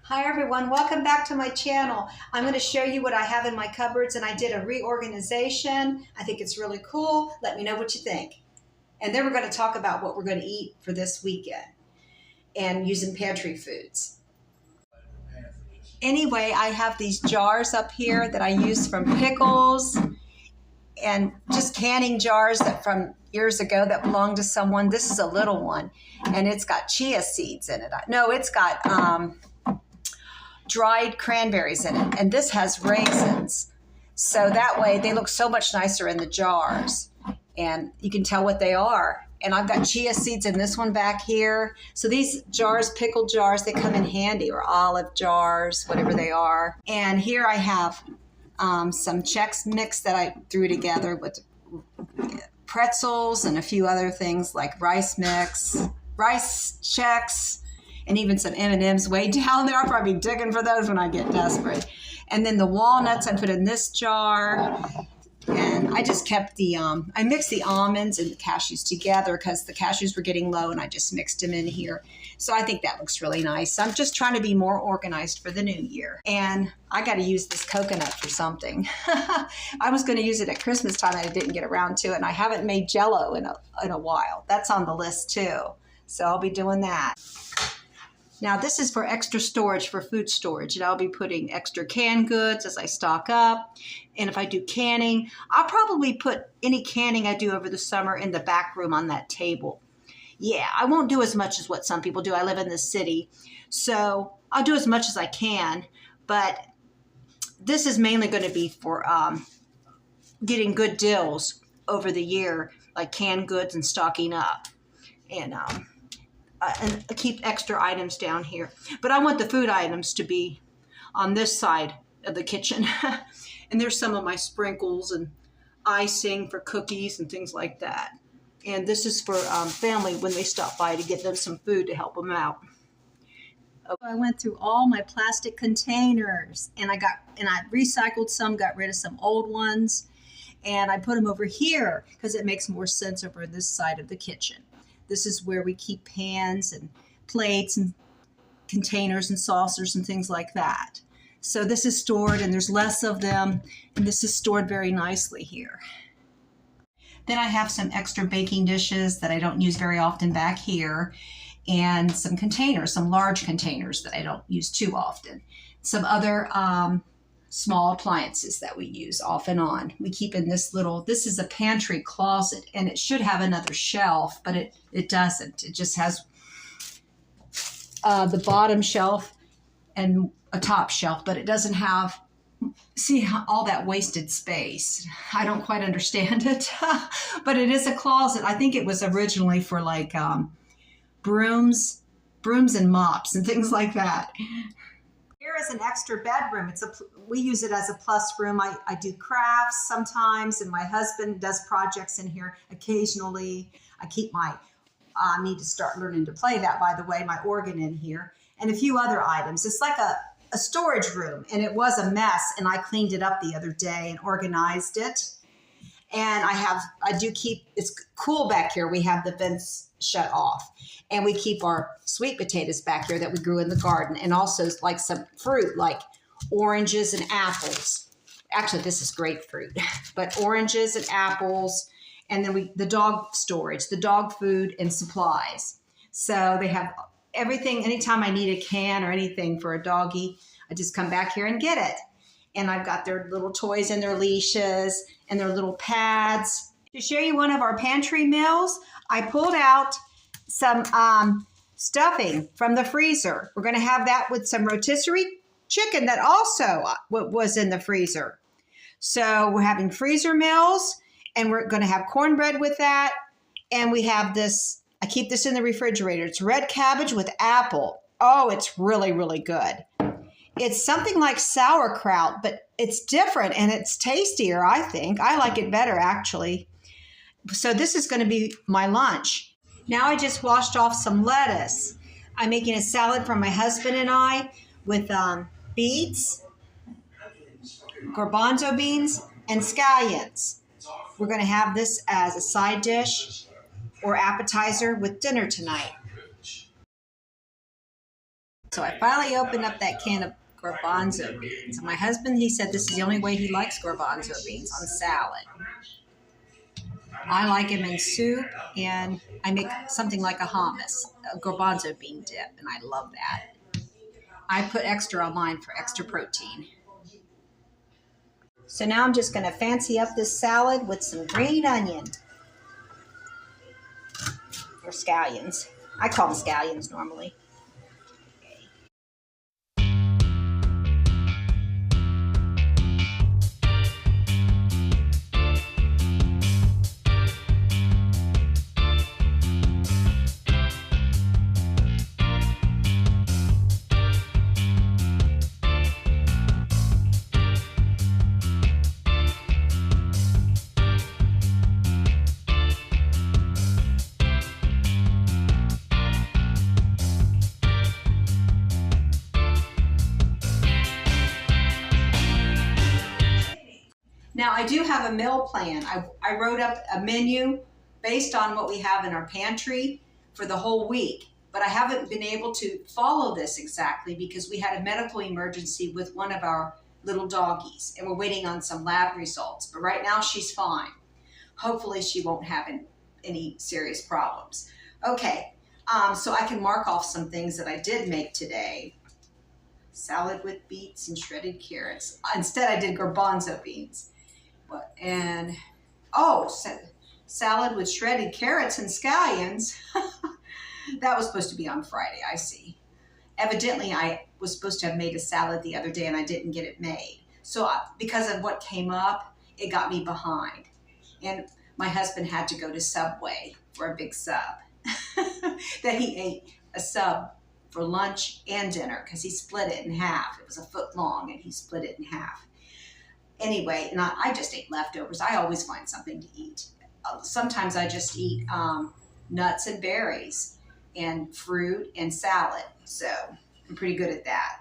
Hi everyone, welcome back to my channel. I'm going to show you what I have in my cupboards, and I did a reorganization. I think it's really cool. Let me know what you think. And then we're going to talk about what we're going to eat for this weekend and using pantry foods. Anyway, I have these jars up here that I use from pickles and just canning jars that from years ago that belonged to someone. This is a little one, and it's got chia seeds in it. No, it's got dried cranberries in it, and this has raisins. So that way they look so much nicer in the jars, and you can tell what they are. And I've got chia seeds in this one back here. So these jars, pickle jars, they come in handy, or olive jars, whatever they are. And here I have some Chex Mix that I threw together with pretzels and a few other things like rice mix, rice Chex, and even some M&Ms way down there. I'll probably be digging for those when I get desperate. And then the walnuts I put in this jar. And I just kept the, I mixed the almonds and the cashews together because the cashews were getting low, and I just mixed them in here. So I think that looks really nice. I'm just trying to be more organized for the new year. And I got to use this coconut for something. I was going to use it at Christmas time, and I didn't get around to it. And I haven't made Jell-O in a while. That's on the list too. So I'll be doing that. Now this is for extra storage, for food storage, and I'll be putting extra canned goods as I stock up. And if I do canning, I'll probably put any canning I do over the summer in the back room on that table. Yeah, I won't do as much as what some people do. I live in the city, so I'll do as much as I can, but this is mainly going to be for getting good deals over the year, like canned goods and stocking up. And keep extra items down here. But I want the food items to be on this side of the kitchen. And there's some of my sprinkles and icing for cookies and things like that. And this is for family when they stop by, to get them some food to help them out. I went through all my plastic containers, and I recycled some, got rid of some old ones, and I put them over here because it makes more sense over this side of the kitchen. This is where we keep pans and plates and containers and saucers and things like that. So this is stored, and there's less of them, and this is stored very nicely here. Then I have some extra baking dishes that I don't use very often back here, and some containers, some large containers that I don't use too often. Some other small appliances that we use off and on. We keep in this is a pantry closet, and it should have another shelf, but it doesn't. It just has the bottom shelf and a top shelf, but it doesn't have, see, all that wasted space. I don't quite understand it, but it is a closet. I think it was originally for like brooms and mops and things like that. Here is an extra bedroom. We use it as a plus room. I do crafts sometimes, and my husband does projects in here occasionally. I keep I need to start learning to play that, by the way, my organ in here, and a few other items. It's like a storage room, and it was a mess, and I cleaned it up the other day and organized it. And it's cool back here. We have the vents shut off, and we keep our sweet potatoes back here that we grew in the garden, and also like some fruit like oranges and apples. Actually, this is grapefruit, but oranges and apples. And then the dog storage, the dog food and supplies. So they have everything. Anytime I need a can or anything for a doggy, I just come back here and get it. And I've got their little toys and their leashes and their little pads. To show you one of our pantry meals, I pulled out some stuffing from the freezer. We're going to have that with some rotisserie chicken that also was in the freezer. So we're having freezer meals, and we're going to have cornbread with that. And we have this, I keep this in the refrigerator. It's red cabbage with apple. Oh, it's really, really good. It's something like sauerkraut, but it's different and it's tastier, I think. I like it better, actually. So this is going to be my lunch. Now I just washed off some lettuce. I'm making a salad for my husband and I with beets, garbanzo beans, and scallions. We're going to have this as a side dish or appetizer with dinner tonight. So I finally opened up that can of garbanzo beans. My husband, he said this is the only way he likes garbanzo beans, on salad. I like them in soup, and I make something like a hummus, a garbanzo bean dip, and I love that. I put extra on mine for extra protein. So now I'm just going to fancy up this salad with some green onion, or scallions. I call them scallions normally. Now, I do have a meal plan. I wrote up a menu based on what we have in our pantry for the whole week, but I haven't been able to follow this exactly because we had a medical emergency with one of our little doggies, and we're waiting on some lab results. But right now, she's fine. Hopefully, she won't have any serious problems. Okay, so I can mark off some things that I did make today. Salad with beets and shredded carrots. Instead, I did garbanzo beans. And salad with shredded carrots and scallions. That was supposed to be on Friday, I see. Evidently, I was supposed to have made a salad the other day and I didn't get it made. So because of what came up, it got me behind. And my husband had to go to Subway for a big sub. That he ate a sub for lunch and dinner because he split it in half. It was a foot long and he split it in half. Anyway, and I just ate leftovers. I always find something to eat. Sometimes I just eat nuts and berries and fruit and salad. So I'm pretty good at that.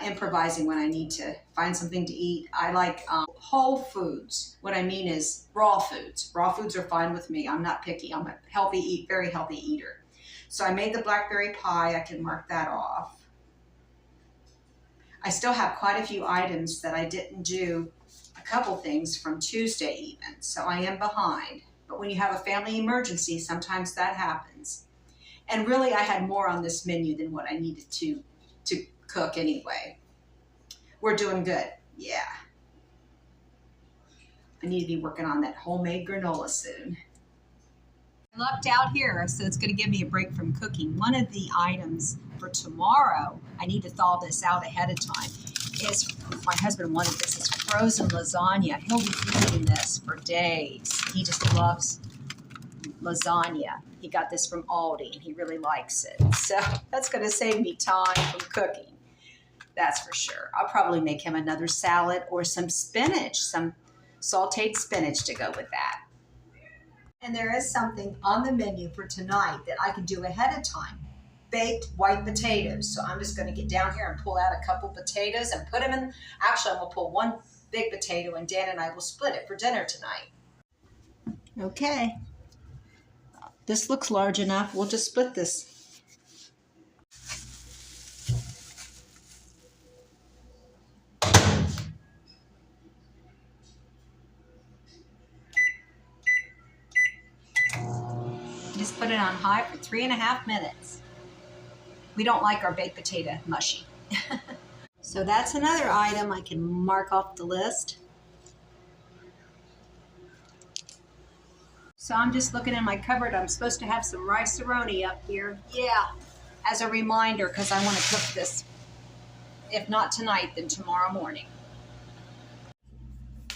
Improvising when I need to find something to eat. I like whole foods. What I mean is raw foods. Raw foods are fine with me. I'm not picky. I'm a very healthy eater. So I made the blackberry pie. I can mark that off. I still have quite a few items that I didn't do, a couple things from Tuesday even, so I am behind. But when you have a family emergency, sometimes that happens. And really, I had more on this menu than what I needed to cook anyway. We're doing good, yeah. I need to be working on that homemade granola soon. I lucked out here, so it's going to give me a break from cooking. One of the items for tomorrow, I need to thaw this out ahead of time, is my husband wanted this. It's frozen lasagna. He'll be eating this for days. He just loves lasagna. He got this from Aldi and he really likes it. So that's going to save me time from cooking. That's for sure. I'll probably make him another salad or some spinach, some sauteed spinach to go with that. And there is something on the menu for tonight that I can do ahead of time. Baked white potatoes. So I'm just going to get down here and pull out a couple potatoes and put them in. Actually, I'm going to pull one big potato and Dan and I will split it for dinner tonight. Okay. This looks large enough. We'll just split this. Just put it on high for 3.5 minutes. We don't like our baked potato mushy. So that's another item I can mark off the list. So I'm just looking in my cupboard. I'm supposed to have some rice-a-roni up here. Yeah, as a reminder, because I want to cook this. If not tonight, then tomorrow morning.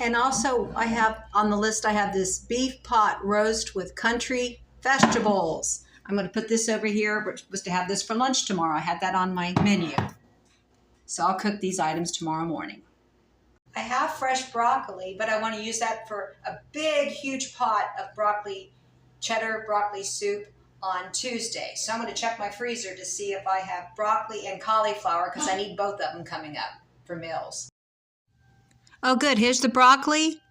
And also I have on the list, I have this beef pot roast with country vegetables. I'm going to put this over here. We're supposed to have this for lunch tomorrow. I had that on my menu. So I'll cook these items tomorrow morning. I have fresh broccoli, but I want to use that for a big, huge pot of cheddar broccoli soup on Tuesday. So I'm going to check my freezer to see if I have broccoli and cauliflower because I need both of them coming up for meals. Oh, good. Here's the broccoli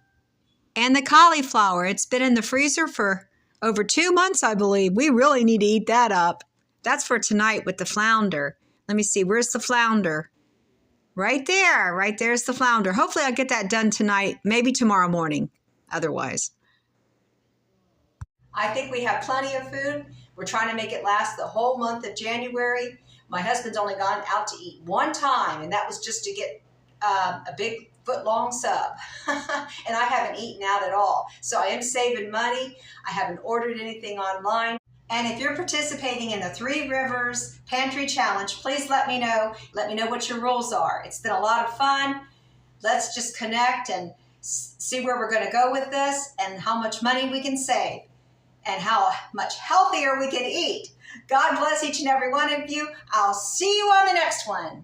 and the cauliflower. It's been in the freezer for over 2 months, I believe. We really need to eat that up. That's for tonight with the flounder. Let me see. Where's the flounder? Right there. Right there's the flounder. Hopefully I'll get that done tonight, maybe tomorrow morning, otherwise. I think we have plenty of food. We're trying to make it last the whole month of January. My husband's only gone out to eat one time, and that was just to get a big foot-long sub. And I haven't eaten out at all. So I am saving money. I haven't ordered anything online. And if you're participating in the Three Rivers Pantry Challenge, please let me know. Let me know what your rules are. It's been a lot of fun. Let's just connect and see where we're going to go with this and how much money we can save and how much healthier we can eat. God bless each and every one of you. I'll see you on the next one.